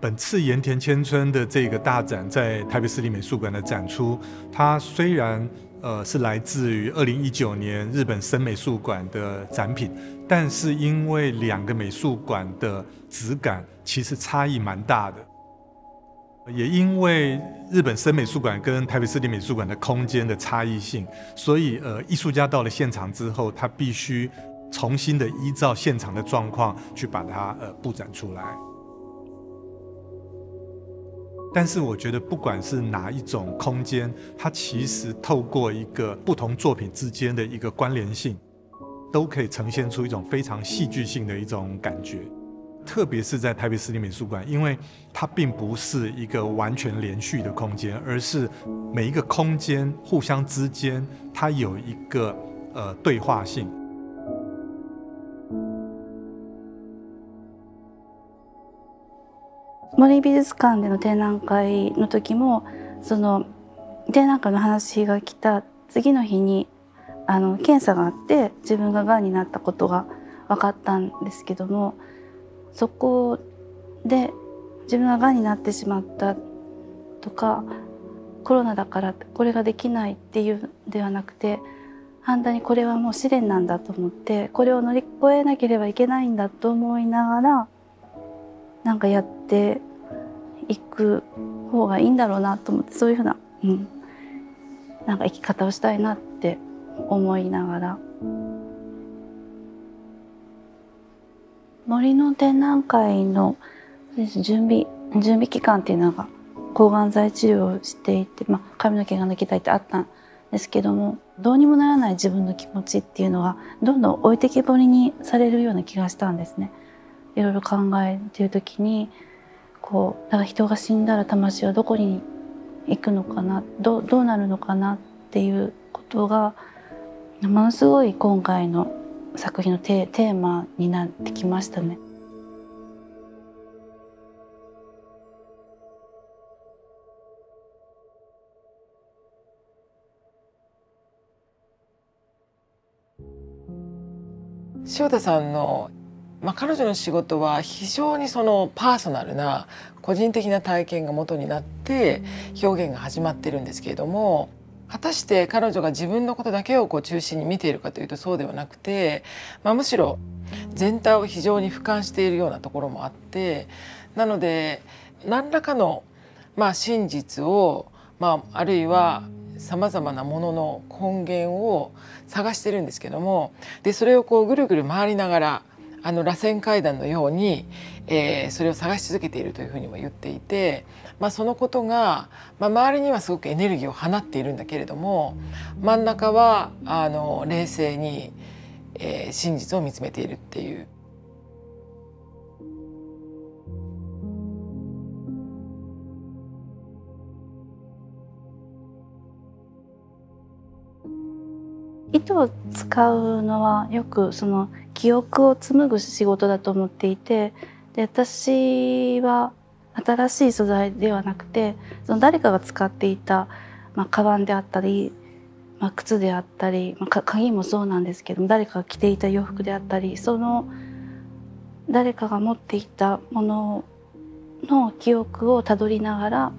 本次盐田千春的这个大展在台北市立美术馆的展出，它虽然是来自于2019年日本森美术馆的展品，但是因为两个美术馆的质感其实差异蛮大的，也因为日本森美术馆跟台北市立美术馆的空间的差异性，所以艺术家到了现场之后，他必须重新的依照现场的状况去把它布展出来。但是我觉得不管是哪一种空间，它其实透过一个不同作品之间的一个关联性，都可以呈现出一种非常戏剧性的一种感觉。特别是在台北市立美术馆，因为它并不是一个完全连续的空间，而是每一个空间互相之間它有一个对话性。森美術館での展覧会の時もその展覧会の話が来た次の日に検査があって自分ががんになったことが分かったんですけども、そこで自分ががんになってしまったとかコロナだからこれができないっていうのではなくて、反対にこれはもう試練なんだと思ってこれを乗り越えなければいけないんだと思いながらなんかやっていく方がいいんだろうなと思って、そういうふうな、なんか生き方をしたいなって思いながら。森の展覧会の準備期間っていうのが抗がん剤治療をしていて、髪の毛が抜けたりってあったんですけども、どうにもならない自分の気持ちっていうのがどんどん置いてきぼりにされるような気がしたんですね。いろいろ考えている時にだから人が死んだら魂はどこに行くのかな、どうなるのかなっていうことがものすごい今回の作品のテーマになってきましたね。塩田さんの彼女の仕事は非常にそのパーソナルな個人的な体験が元になって表現が始まってるんですけれども、果たして彼女が自分のことだけを中心に見ているかというとそうではなくて、むしろ全体を非常に俯瞰しているようなところもあって、なので何らかの真実を、あるいはさまざまなものの根源を探してるんですけども、でそれをぐるぐる回りながら螺旋階段のように、それを探し続けているというふうにも言っていて、そのことが、周りにはすごくエネルギーを放っているんだけれども、真ん中は冷静に、真実を見つめているっていう。糸を使うのはよくその記憶を紡ぐ仕事だと思っていて、で私は新しい素材ではなくてその誰かが使っていた、カバンであったり、靴であったり、鍵もそうなんですけども、誰かが着ていた洋服であったり、その誰かが持っていたものの記憶をたどりながら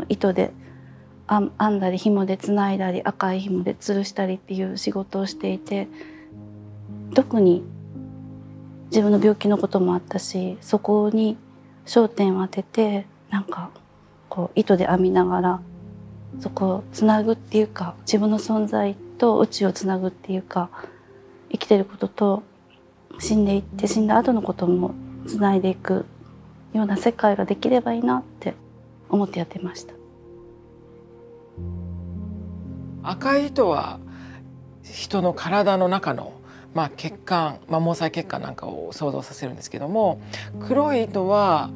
糸で編んだり紐でつないだり赤い紐で吊るしたりっていう仕事をしていて、特に自分の病気のこともあったし、そこに焦点を当ててなんか糸で編みながらそこをつなぐっていうか、自分の存在と宇宙をつなぐっていうか、生きてることと死んでいって死んだ後のこともつないでいくような世界ができればいいなって思ってやってました。赤い糸は人の体の中の、血管、毛細血管なんかを想像させるんですけども、黒い糸は、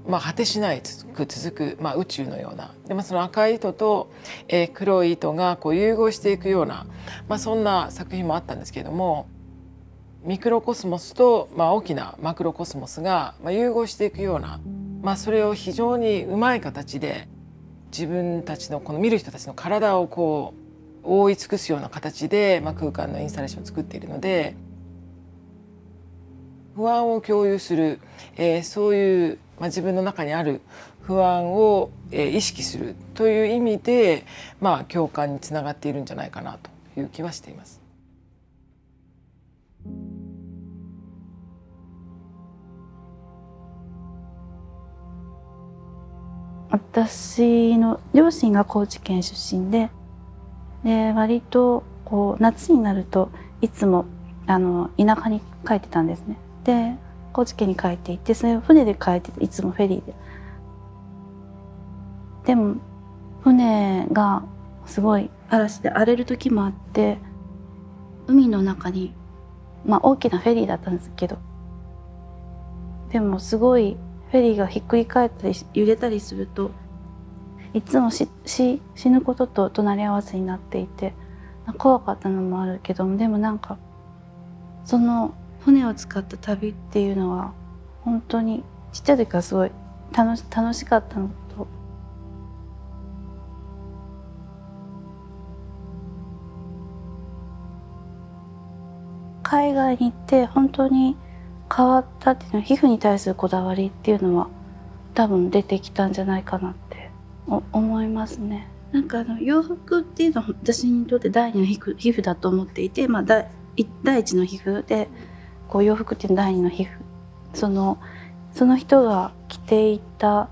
果てしない続く、宇宙のような、でもその赤い糸と、黒い糸が融合していくような、そんな作品もあったんですけれども、ミクロコスモスと、大きなマクロコスモスが、融合していくような、それを非常にうまい形で自分たちの見る人たちの体を覆い尽くすような形で、空間のインスタレーションを作っているので、不安を共有する、そういう自分の中にある不安を意識するという意味で、共感につながっているんじゃないかなという気はしています。私の両親が高知県出身で、割と夏になるといつも田舎に帰ってたんですね。で高知県に帰っていて、それを船で帰ってて、いつもフェリーで。でも船がすごい嵐で荒れる時もあって、海の中に大きなフェリーだったんですけど、でもすごいフェリーがひっくり返ったり揺れたりすると、いつも死ぬことと隣り合わせになっていて、怖かったのもあるけども、でもその船を使った旅っていうのは本当にちっちゃい時からすごい楽しかったのと、海外に行って本当に変わったっていうのは、皮膚に対するこだわりっていうのは多分出てきたんじゃないかなって思いますね。洋服っていうのは私にとって第二の皮膚だと思っていて、第一の皮膚で洋服っていうのは第二の皮膚。その人が着ていた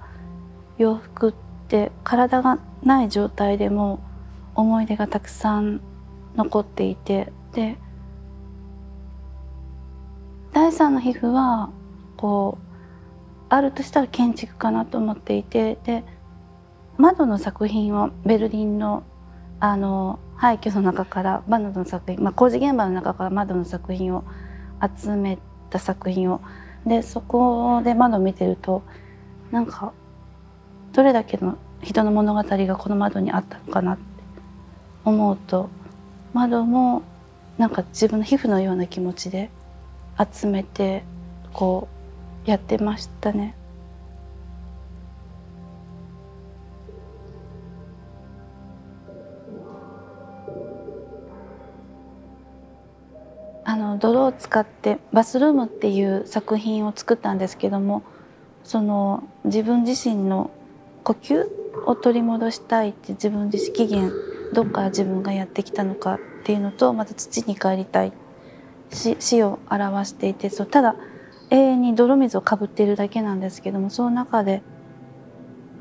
洋服って体がない状態でも思い出がたくさん残っていて、で第三の皮膚はあるとしたら建築かなと思っていて、で窓の作品をベルリンの廃墟の中から窓の作品、工事現場の中から窓の作品を集めた作品を、でそこで窓を見てると、どれだけの人の物語がこの窓にあったのかなって思うと、窓も自分の皮膚のような気持ちで集めてやってましたね。泥を使ってバスルームっていう作品を作ったんですけども、自分自身の呼吸を取り戻したいって、自分自身起源、どっから自分がやってきたのかっていうのと、また土に帰りたい、死を表していて、ただ永遠に泥水をかぶっているだけなんですけども、その中で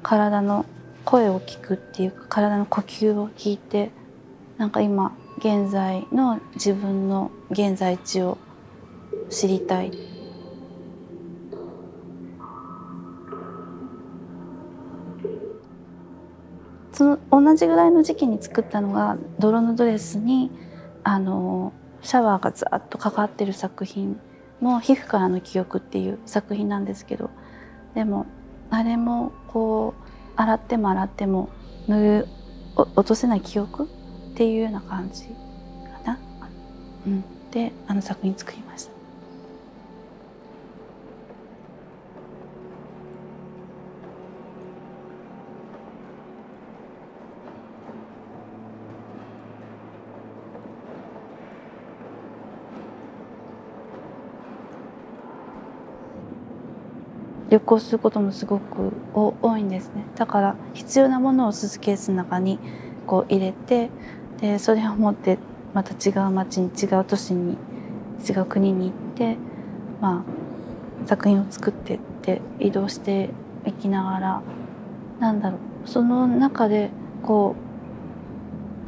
体の声を聞くっていうか、体の呼吸を聞いて、今現在の自分の現在地を知りたい。同じぐらいの時期に作ったのが泥のドレスにシャワーがザーッとかかってる作品も皮膚からの記憶っていう作品なんですけど、でもあれも洗っても洗っても落とせない記憶っていうような感じかな。で作品作りました。旅行することもすごく多いんですね。だから必要なものをスーツケースの中に入れて、でそれを持ってまた違う町に、違う都市に、違う国に行って、作品を作ってって移動していきながら、その中で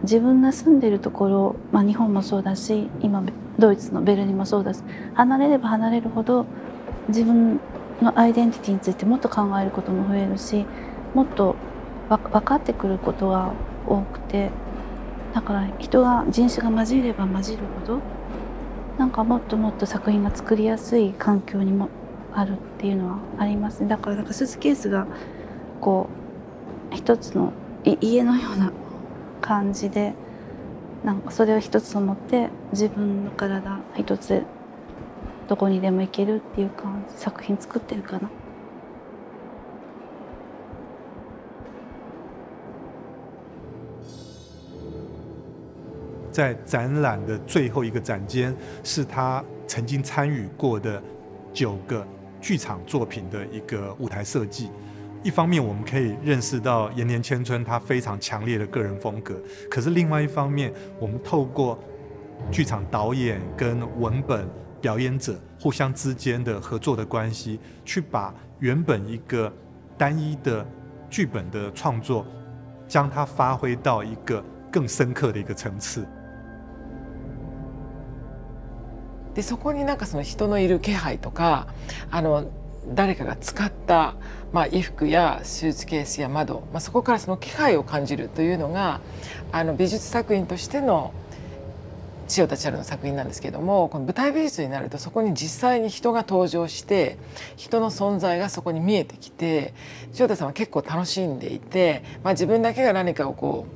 自分が住んでるところ、日本もそうだし、今ドイツのベルリンもそうだし、離れれば離れるほど自分のアイデンティティについてもっと考えることも増えるし、もっと分かってくることが多くて、だから人種が混じれば混じるほどもっともっと作品が作りやすい環境にもあるっていうのはありますね。だからスーツケースが一つの家のような感じで、それを一つを持って自分の体一つでどこにでも行けるっていう作品作ってるかな。在展览的最后一个展间，是他曾经参与过的9个剧场作品的一个舞台设计。一方面我们可以认识到岩田千春他非常强烈的个人风格，可是另外一方面，我们透过剧场导演跟文本表演者互相之间的合作的关系，去把原本一个单一的剧本的创作，将它发挥到一个更深刻的一个层次。でそこになんかその人のいる気配とか誰かが使った、衣服やスーツケースや窓、そこからその気配を感じるというのが美術作品としての千代田千春の作品なんですけども、この舞台美術になるとそこに実際に人が登場して人の存在がそこに見えてきて、千代田さんは結構楽しんでいて、自分だけが何かをこう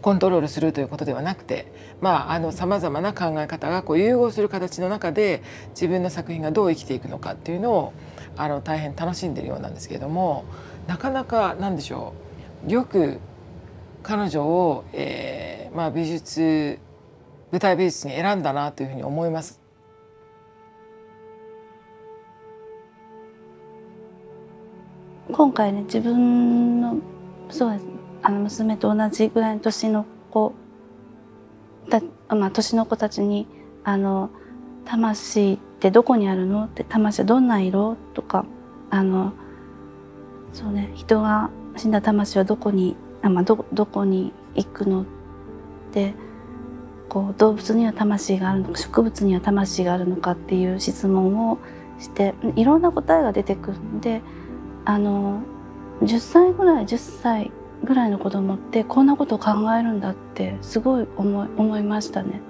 コントロールするということではなくて、さまざまな考え方がこう融合する形の中で自分の作品がどう生きていくのかっていうのを大変楽しんでいるようなんですけれども、なかなかなんでしょう、よく彼女を、舞台美術に選んだなというふうに思います。今回ね、自分のそうです、娘と同じぐらいの年の子年の子たちに魂ってどこにあるのって、魂はどんな色とかそうね、人が死んだ魂はどこに行くのって、こう動物には魂があるのか植物には魂があるのかっていう質問をしていろんな答えが出てくるので、10歳ぐらいの子供ってこんなことを考えるんだってすごい思いましたね。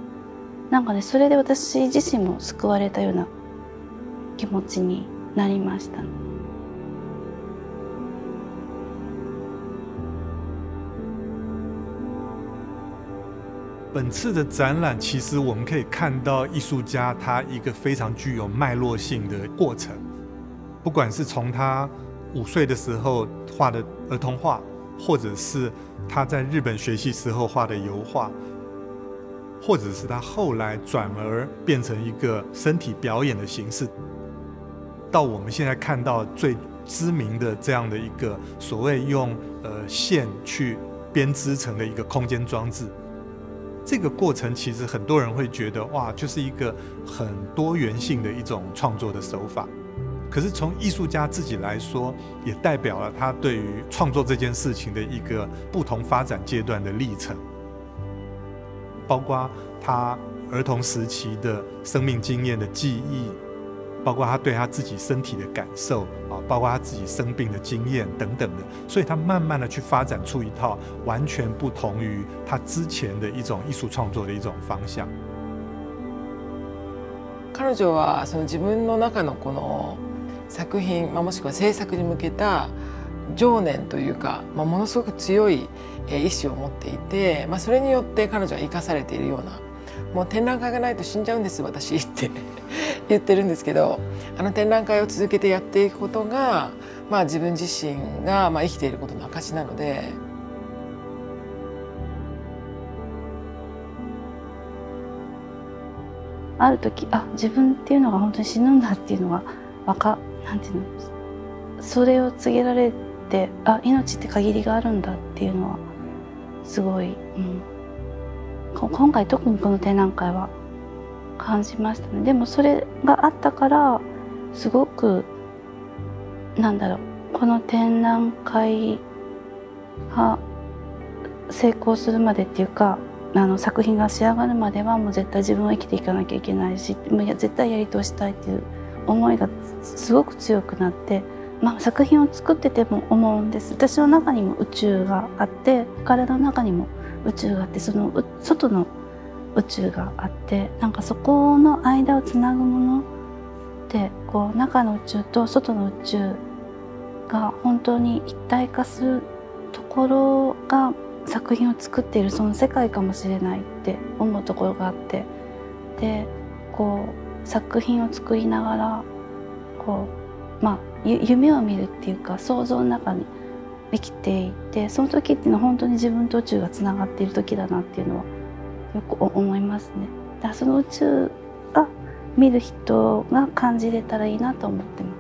なんかね、それで私自身も救われたような気持ちになりました。本次的展览，其实我们可以看到艺术家他一个非常具有脉络性的过程，不管是从他5岁的时候画的儿童画，或者是他在日本学习时候画的油画，或者是他后来转而变成一个身体表演的形式，到我们现在看到最知名的这样的一个所谓用线去编织成的一个空间装置。这个过程其实很多人会觉得哇，就是一个很多元性的一种创作的手法。可是从艺术家自己来说，也代表了他对于创作这件事情的一个不同发展阶段的历程，包括他儿童时期的生命经验的记忆，包括他对他自己身体的感受啊，包括他自己生病的经验等等的，所以他慢慢的去发展出一套完全不同于他之前的一种艺术创作的一种方向。彼女はその自分の中のこの作品、もしくは制作に向けた情念というか、ものすごく強い意志を持っていて、それによって彼女は生かされているような、もう展覧会がないと死んじゃうんです私って言ってるんですけど、展覧会を続けてやっていくことが、自分自身が生きていることの証なので。ある時、自分っていうのが本当に死ぬんだっていうのがなんていうの、それを告げられて、命って限りがあるんだっていうのはすごい、今回特にこの展覧会は感じましたね。でもそれがあったからすごくこの展覧会が成功するまでっていうか、作品が仕上がるまではもう絶対自分は生きていかなきゃいけないし、絶対やり通したいっていう思いがすごく強くなって、作品を作ってても思うんです。私の中にも宇宙があって、体の中にも宇宙があって、その外の宇宙があって、そこの間をつなぐもので、こう中の宇宙と外の宇宙が本当に一体化するところが作品を作っているその世界かもしれないって思うところがあって、でこう作品を作りながらこう、夢を見るっていうか想像の中に生きていて、その時っていうのは本当に自分と宇宙がつながっている時だなっていうのはよく思いますね。だからその宇宙が見る人が感じれたらいいなと思ってます。